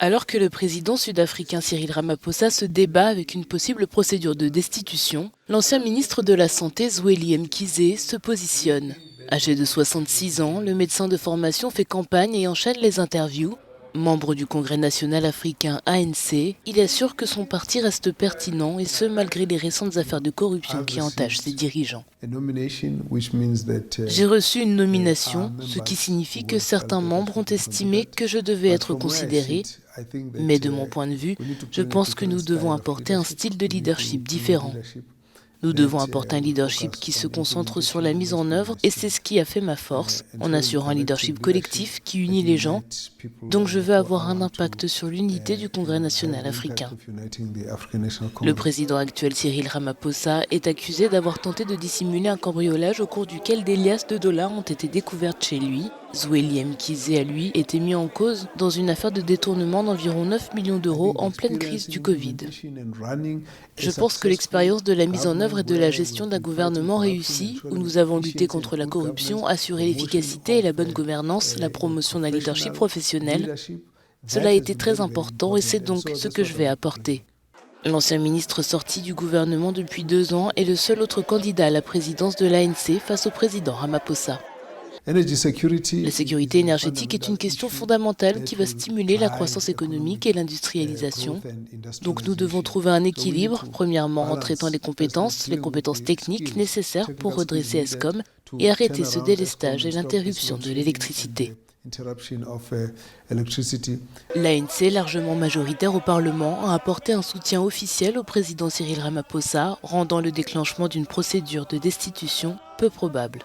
Alors que le président sud-africain Cyril Ramaphosa se débat avec une possible procédure de destitution, l'ancien ministre de la Santé Zweli Mkhize se positionne. Âgé de 66 ans, le médecin de formation fait campagne et enchaîne les interviews. Membre du Congrès national africain ANC, il assure que son parti reste pertinent et ce malgré les récentes affaires de corruption qui entachent ses dirigeants. J'ai reçu une nomination, ce qui signifie que certains membres ont estimé que je devais être considéré, mais de mon point de vue, je pense que nous devons apporter un style de leadership différent. Nous devons apporter un leadership qui se concentre sur la mise en œuvre et c'est ce qui a fait ma force, en assurant un leadership collectif qui unit les gens. Donc je veux avoir un impact sur l'unité du Congrès national africain. Le président actuel Cyril Ramaphosa est accusé d'avoir tenté de dissimuler un cambriolage au cours duquel des liasses de dollars ont été découvertes chez lui. Zweli Mkhize a lui été mis en cause dans une affaire de détournement d'environ 9 millions d'euros en pleine crise du Covid. Je pense que l'expérience de la mise en œuvre et de la gestion d'un gouvernement réussi, où nous avons lutté contre la corruption, assuré l'efficacité et la bonne gouvernance, la promotion d'un leadership professionnel, cela a été très important et c'est donc ce que je vais apporter. L'ancien ministre sorti du gouvernement depuis 2 ans est le seul autre candidat à la présidence de l'ANC face au président Ramaphosa. La sécurité énergétique est une question fondamentale qui va stimuler la croissance économique et l'industrialisation. Donc nous devons trouver un équilibre, premièrement en traitant les compétences techniques nécessaires pour redresser Eskom et arrêter ce délestage et l'interruption de l'électricité. L'ANC, largement majoritaire au Parlement, a apporté un soutien officiel au président Cyril Ramaphosa, rendant le déclenchement d'une procédure de destitution peu probable.